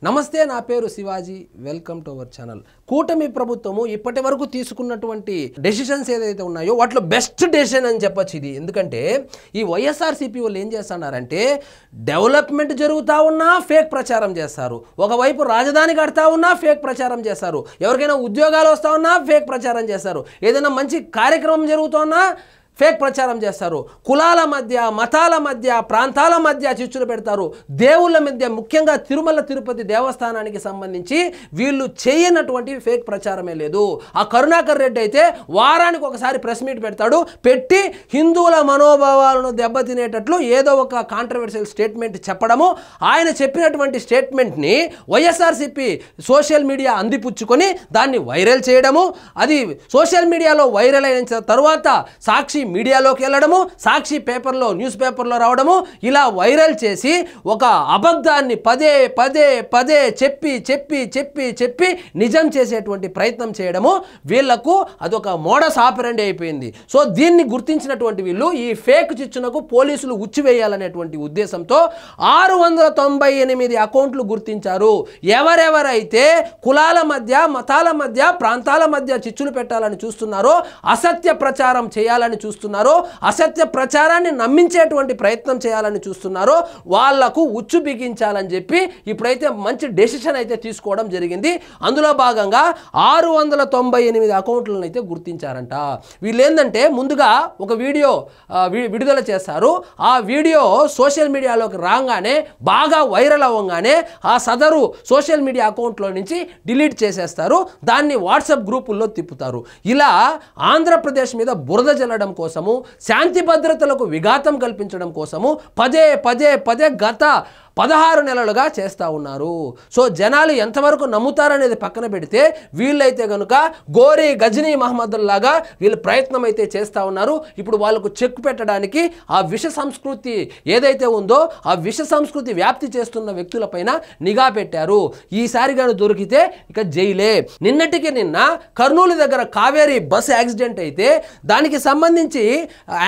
నమస్తే, నా పేరు Shivaji. Welcome to our channel. కూటమి ప్రభుత్వము ఇప్పటి వరకు తీసుకున్నటువంటి డెసిషన్స్ ఏదైతే ఉన్నాయో వాటిలో బెస్ట్ డెసిషన్ అని చెప్పొచ్చు ఇది. ఎందుకంటే ఈ వైఎస్ఆర్సీపీ వాళ్ళు ఏం చేస్తున్నారంటే డెవలప్మెంట్ జరుగుతూ ఉన్నా ఫేక్ ప్రచారం చేస్తారు, ఒకవైపు రాజధాని కడతా ఉన్నా ఫేక్ ప్రచారం చేస్తారు, ఎవరికైనా ఉద్యోగాలు వస్తూ ఉన్నా ఫేక్ ప్రచారం చేస్తారు, ఏదైనా మంచి కార్యక్రమం జరుగుతున్నా ఫేక్ ప్రచారం చేస్తారు, కులాల మధ్య మతాల మధ్య ప్రాంతాల మధ్య చిచ్చులు పెడతారు, దేవుళ్ళ మధ్య ముఖ్యంగా తిరుమల తిరుపతి దేవస్థానానికి సంబంధించి వీళ్ళు చేయనటువంటి ఫేక్ ప్రచారమే లేదు. ఆ కరుణాకర్ రెడ్డి అయితే వారానికి ఒకసారి ప్రెస్ మీట్ పెడతాడు, పెట్టి హిందువుల మనోభావాలను దెబ్బతినేటట్లు ఏదో ఒక కాంట్రవర్షియల్ స్టేట్మెంట్ చెప్పడము, ఆయన చెప్పినటువంటి స్టేట్మెంట్ని వైఎస్ఆర్సీపీ సోషల్ మీడియా అందిపుచ్చుకొని దాన్ని వైరల్ చేయడము, అది సోషల్ మీడియాలో వైరల్ అయిన తర్వాత సాక్షి మీడియాలోకి వెళ్ళడము, సాక్షి పేపర్లో న్యూస్ పేపర్లో రావడము, ఇలా వైరల్ చేసి ఒక అబద్ధాన్ని పదే పదే పదే చెప్పి చెప్పి చెప్పి చెప్పి నిజం చేసేటువంటి ప్రయత్నం చేయడము వీళ్లకు అదొక మోడస్ ఆపరెండి అయిపోయింది. సో దీన్ని గుర్తించినటువంటి వీళ్ళు ఈ ఫేక్ చిచ్చునకు పోలీసులు ఉచ్చివేయాలనేటువంటి ఉద్దేశంతో 698 అకౌంట్లు గుర్తించారు. ఎవరెవరైతే కులాల మధ్య మతాల మధ్య ప్రాంతాల మధ్య చిచ్చులు పెట్టాలని చూస్తున్నారో, అసత్య ప్రచారం చేయాలని చూస్తున్నారో, అసత్య ప్రచారాన్ని నమ్మించేటువంటి ప్రయత్నం చేయాలని చూస్తున్నారో వాళ్లకు ఉచ్చు బిగించాలని చెప్పి ఇప్పుడైతే మంచి డెసిషన్ అయితే తీసుకోవడం జరిగింది. అందులో భాగంగా 698 అకౌంట్లను అయితే గుర్తించారంట. వీళ్ళు ఏంటంటే ముందుగా ఒక వీడియో విడుదల చేస్తారు, ఆ వీడియో సోషల్ మీడియాలోకి రాగానే బాగా వైరల్ అవ్వగానే ఆ సదరు సోషల్ మీడియా అకౌంట్లో నుంచి డిలీట్ చేసేస్తారు, దాన్ని వాట్సాప్ గ్రూపుల్లో తిప్పుతారు. ఇలా ఆంధ్రప్రదేశ్ మీద బురద జల్లడం కోసము, శాంతి భద్రతలకు విఘాతం కల్పించడం కోసము పదే పదే పదే గత 16 నెలలుగా చేస్తూ ఉన్నారు. సో జనాలు ఎంతవరకు నమ్ముతారనేది పక్కన పెడితే వీళ్ళైతే కనుక గోరీ గజనీ మహమ్మద్లాగా వీళ్ళు ప్రయత్నం అయితే చేస్తూ ఉన్నారు. ఇప్పుడు వాళ్ళకు చెక్ పెట్టడానికి ఆ విష సంస్కృతి ఏదైతే ఉందో ఆ విష సంస్కృతి వ్యాప్తి చేస్తున్న వ్యక్తులపైన నిఘా పెట్టారు. ఈసారి కానీ దొరికితే ఇక జైలే. నిన్నటికి నిన్న కర్నూలు దగ్గర కావేరీ బస్ యాక్సిడెంట్ అయితే దానికి సంబంధించి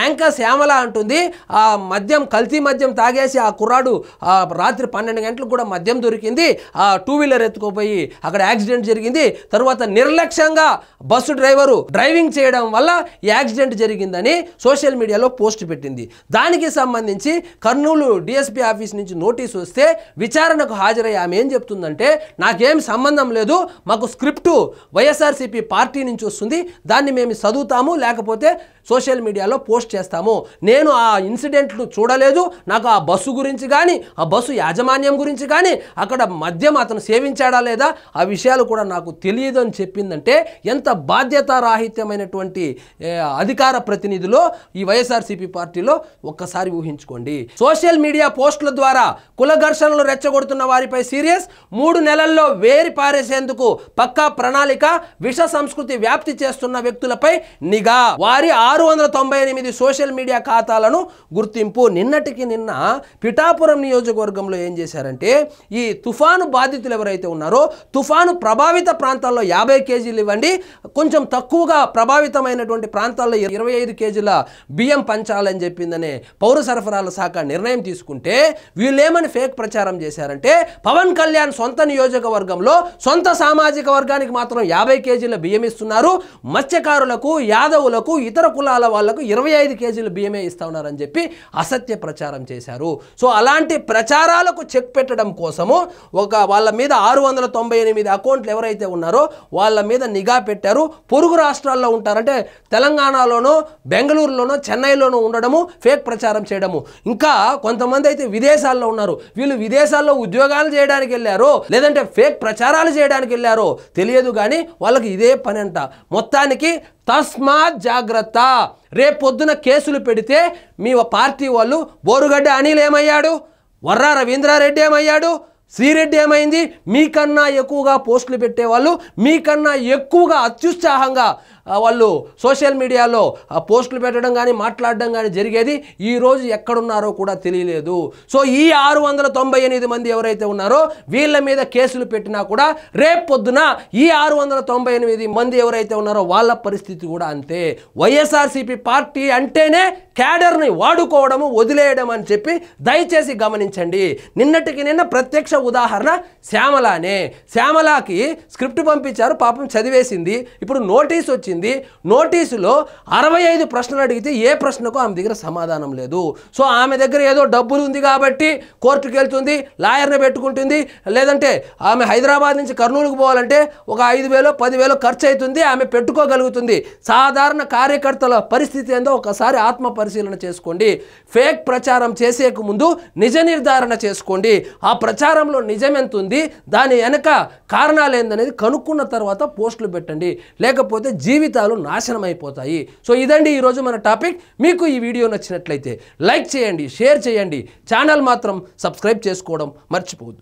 యాంకర్ శ్యామల అంటుంది ఆ మద్యం కల్తీ మద్యం తాగేసి ఆ కుర్రాడు రాత్రి 12 గంటలకు కూడా మద్యం దొరికింది, ఆ 2 వీలర్ ఎత్తుకుపోయి అక్కడ యాక్సిడెంట్ జరిగింది, తర్వాత నిర్లక్ష్యంగా బస్సు డ్రైవరు డ్రైవింగ్ చేయడం వల్ల ఈ యాక్సిడెంట్ జరిగిందని సోషల్ మీడియాలో పోస్ట్ పెట్టింది. దానికి సంబంధించి కర్నూలు డిఎస్పీ ఆఫీస్ నుంచి నోటీసు వస్తే విచారణకు హాజరయ్యి ఆమె ఏం చెప్తుందంటే నాకేం సంబంధం లేదు, మాకు స్క్రిప్టు వైఎస్ఆర్సీపీ పార్టీ నుంచి వస్తుంది, దాన్ని మేము చదువుతాము లేకపోతే సోషల్ మీడియాలో పోస్ట్ చేస్తాము, నేను ఆ ఇన్సిడెంట్లు చూడలేదు, నాకు ఆ బస్సు గురించి కానీ ఆ బస్సు యాజమాన్యం గురించి కానీ అక్కడ మద్యం అతను సేవించాడా లేదా ఆ విషయాలు కూడా నాకు తెలియదు అని చెప్పిందంటే ఎంత బాధ్యతారాహిత్యమైనటువంటి అధికార ప్రతినిధులు ఈ వైఎస్ఆర్సీపీ పార్టీలో ఒక్కసారి ఊహించుకోండి. సోషల్ మీడియా పోస్టుల ద్వారా కుల ఘర్షణలు రెచ్చగొడుతున్న వారిపై సీరియస్, 3 నెలల్లో వేరి పారేసేందుకు పక్కా ప్రణాళిక, విష సంస్కృతి వ్యాప్తి చేస్తున్న వ్యక్తులపై నిఘా, వారి 698 సోషల్ మీడియా ఖాతాలను గుర్తింపు. నిన్నటికి నిన్న పిఠాపురం నియోజకవర్గంలో ఏం చేశారంటే ఈ తుఫాను బాధితులు ఎవరైతే ఉన్నారో తుఫాను ప్రభావిత ప్రాంతాల్లో 50 కేజీలు ఇవ్వండి, కొంచెం తక్కువగా ప్రభావితమైనటువంటి ప్రాంతాల్లో 25 కేజీల బియ్యం పంచాలని చెప్పిందనే పౌర సరఫరాల శాఖ నిర్ణయం తీసుకుంటే వీళ్ళేమని ఫేక్ ప్రచారం చేశారంటే పవన్ కళ్యాణ్ సొంత నియోజకవర్గంలో సొంత సామాజిక వర్గానికి మాత్రం 50 కేజీల బియ్యం ఇస్తున్నారు, మత్స్యకారులకు యాదవులకు ఇతర కులాల వాళ్లకు 25 కేజీల బియ్యమే ఇస్తా ఉన్నారని చెప్పి అసత్య ప్రచారం చేశారు. సో అలాంటి ప్రచారాలకు చెక్ పెట్టడం కోసము వాళ్ళ మీద 698 అకౌంట్లు ఎవరైతే ఉన్నారో వాళ్ళ మీద నిఘా పెట్టారు. పొరుగు రాష్ట్రాల్లో ఉంటారంటే తెలంగాణలోనో బెంగళూరులోనో చెన్నైలోనో ఉండడము, ఫేక్ ప్రచారం చేయడము. ఇంకా కొంతమంది అయితే విదేశాల్లో ఉన్నారు, వీళ్ళు విదేశాల్లో ఉద్యోగాలు చేయడానికి వెళ్ళారో లేదంటే ఫేక్ ప్రచారాలు చేయడానికి వెళ్ళారో తెలియదు కానీ వాళ్ళకి ఇదే పని అంట. మొత్తానికి తస్మాత్ జాగ్రత్త, రేపొద్దున కేసులు పెడితే మీ పార్టీ వాళ్ళు బోరుగడ్డ అనిల్ ఏమయ్యాడు, వర్రా రవీంద్రారెడ్డి ఏమయ్యాడు, శ్రీరెడ్డి ఏమైంది, మీకన్నా ఎక్కువగా పోస్టులు పెట్టేవాళ్ళు, మీకన్నా ఎక్కువగా అత్యుత్సాహంగా వాళ్ళు సోషల్ మీడియాలో పోస్టులు పెట్టడం కానీ మాట్లాడడం కానీ జరిగేది. ఈరోజు ఎక్కడున్నారో కూడా తెలియలేదు. సో ఈ 698 మంది ఎవరైతే ఉన్నారో వీళ్ళ మీద కేసులు పెట్టినా కూడా రేపు పొద్దున ఈ 698 మంది ఎవరైతే ఉన్నారో వాళ్ళ పరిస్థితి కూడా అంతే. వైఎస్ఆర్సీపీ పార్టీ అంటేనే క్యాడర్ని వాడుకోవడము వదిలేయడం అని చెప్పి దయచేసి గమనించండి. నిన్నటికి నిన్న ప్రత్యక్ష ఉదాహరణ శ్యామలానే. శ్యామలాకి స్క్రిప్ట్ పంపించారు, పాపం చదివేసింది. ఇప్పుడు నోటీస్ వచ్చింది. నోటీసులో 65 ప్రశ్నలు అడిగితే ఏ ప్రశ్నకు ఆమె దగ్గర సమాధానం లేదు. సో ఆమె దగ్గర ఏదో డబ్బులు ఉంది కాబట్టి కోర్టుకు వెళ్తుంది, లాయర్ని పెట్టుకుంటుంది. లేదంటే ఆమె హైదరాబాద్ నుంచి కర్నూలుకు పోవాలంటే ఒక 5,000 10,000 ఖర్చు అవుతుంది, ఆమె పెట్టుకోగలుగుతుంది. సాధారణ కార్యకర్తల పరిస్థితి ఏందో ఒకసారి ఆత్మ పరిశీలన చేసుకోండి. ఫేక్ ప్రచారం చేసేకు ముందు నిజ నిర్ధారణ చేసుకోండి. ఆ ప్రచారంలో నిజం ఎంత ఉంది, దాని వెనక కారణాలు ఏందనేది కనుక్కున్న తర్వాత పోస్టులు పెట్టండి, లేకపోతే జీవితాలు నాశనం అయిపోతాయి. సో ఇదండి ఈరోజు మన టాపిక్. మీకు ఈ వీడియో నచ్చినట్లయితే లైక్ చేయండి, షేర్ చేయండి, ఛానల్ మాత్రం సబ్స్క్రైబ్ చేసుకోవడం మర్చిపోవద్దు.